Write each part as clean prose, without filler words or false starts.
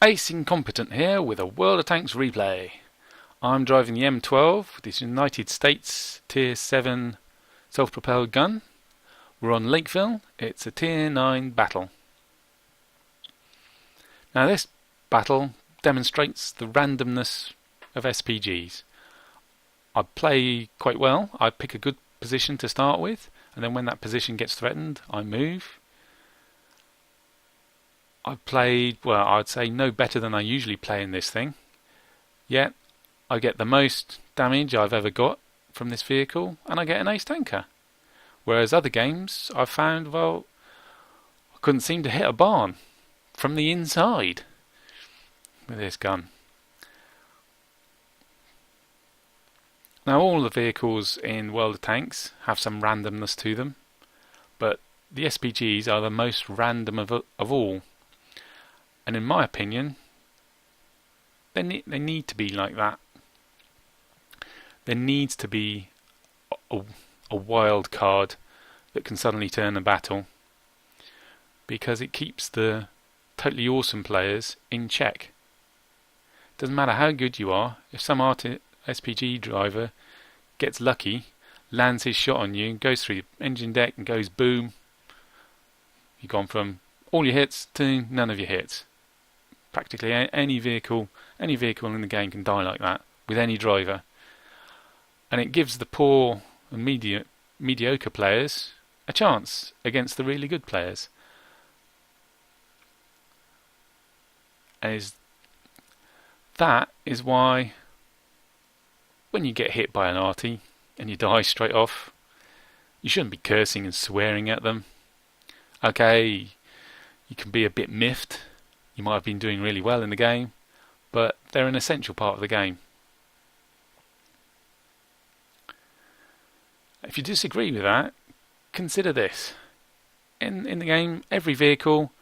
Ace Incompetent here with a World of Tanks replay. I'm driving the M12, this United States Tier 7 self-propelled gun. We're on Lakeville. It's a Tier 9 battle. Now this battle demonstrates the randomness of SPGs. I play quite well. I pick a good position to start with, and then when that position gets threatened, I move. I've played, well, I'd say no better than I usually play in this thing. Yet, I get the most damage I've ever got from this vehicle, and I get an ace tanker. Whereas other games, I've found, well, I couldn't seem to hit a barn from the inside with this gun. Now, all the vehicles in World of Tanks have some randomness to them, but the SPGs are the most random of all. And in my opinion, they need to be like that. There needs to be a wild card that can suddenly turn a battle, because it keeps the totally awesome players in check. Doesn't matter how good you are, if some SPG driver gets lucky, lands his shot on you, goes through your engine deck and goes boom, you've gone from all your hits to none of your hits. Practically any vehicle in the game can die like that with any driver, and it gives the poor and mediocre players a chance against the really good players. And that is why when you get hit by an arty and you die straight off, you shouldn't be cursing and swearing at them. Okay, you can be a bit miffed. You might have been doing really well in the game, but they're an essential part of the game. If you disagree with that, consider this. In the game, every vehicle,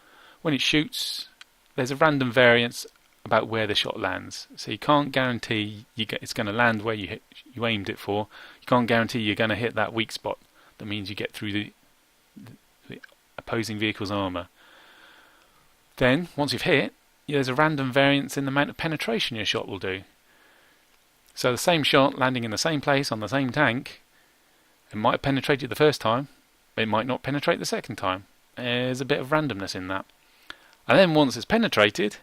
when it shoots, there's a random variance about where the shot lands. So you can't guarantee it's going to land where you aimed it for. You can't guarantee you're going to hit that weak spot. That means you get through the opposing vehicle's armour. Then, once you've hit, there's a random variance in the amount of penetration your shot will do. So the same shot landing in the same place on the same tank, it might have penetrated the first time, but it might not penetrate the second time. There's a bit of randomness in that. And then once it's penetrated,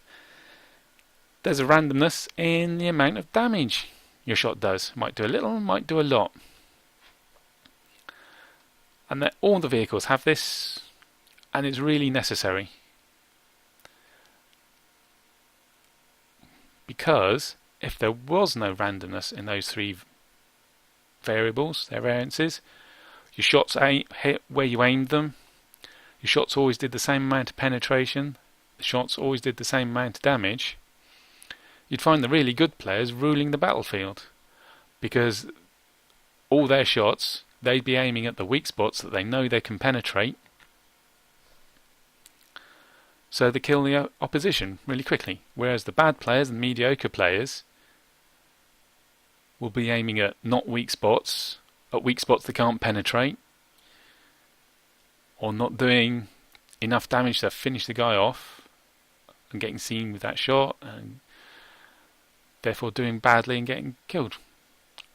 there's a randomness in the amount of damage your shot does. Might do a little, might do a lot. And all the vehicles have this, and it's really necessary. Because if there was no randomness in those three variables, their variances, your shots hit where you aimed them, your shots always did the same amount of penetration, the shots always did the same amount of damage, you'd find the really good players ruling the battlefield. Because all their shots, they'd be aiming at the weak spots that they know they can penetrate, so they kill the opposition really quickly. Whereas the bad players and mediocre players will be aiming at not weak spots, at weak spots they can't penetrate, or not doing enough damage to finish the guy off and getting seen with that shot, and therefore doing badly and getting killed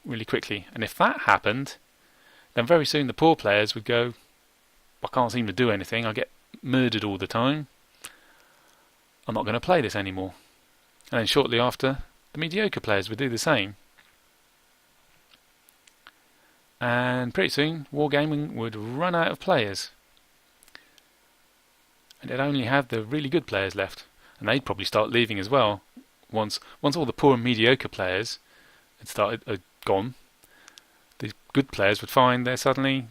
really quickly. And if that happened, then very soon the poor players would go, I can't seem to do anything, I get murdered all the time, I'm not going to play this anymore. And then shortly after, the mediocre players would do the same. And pretty soon, wargaming would run out of players. And it'd only have the really good players left. And they'd probably start leaving as well. Once all the poor and mediocre players had gone, the good players would find they're suddenly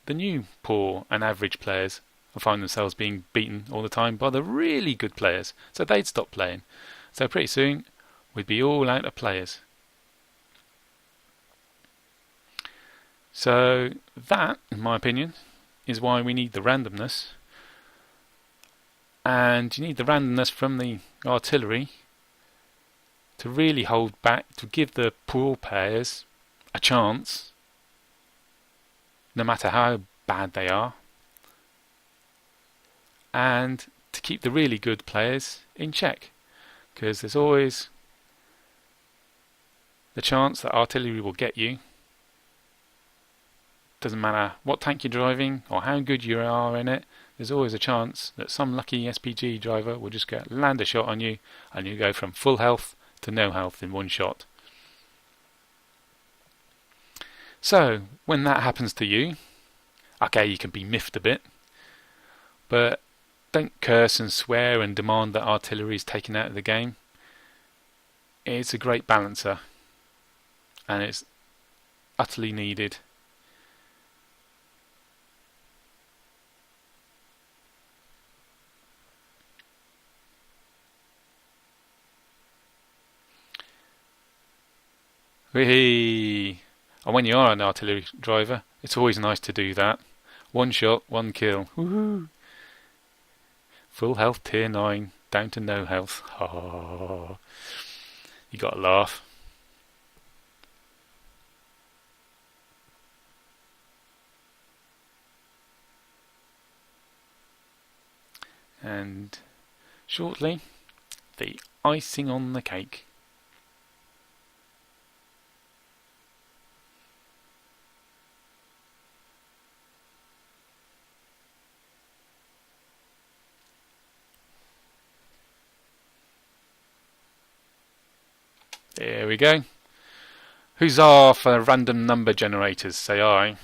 the new poor and average players, and find themselves being beaten all the time by the really good players. So they'd stop playing. So pretty soon, we'd be all out of players. So that, in my opinion, is why we need the randomness. And you need the randomness from the artillery to really hold back, to give the poor players a chance, no matter how bad they are, and to keep the really good players in check. because there's always the chance that artillery will get you. Doesn't matter what tank you're driving or how good you are in it, there's always a chance that some lucky SPG driver will just land a shot on you and you go from full health to no health in one shot. So, when that happens to you, okay, you can be miffed a bit, but don't curse and swear and demand that artillery is taken out of the game. It's a great balancer, and it's utterly needed. Whee! And when you are an artillery driver, it's always nice to do that. One shot, one kill. Woohoo! Full health tier 9, down to no health. Oh, you gotta laugh. And shortly, the icing on the cake. There we go. Huzzah for random number generators, say I.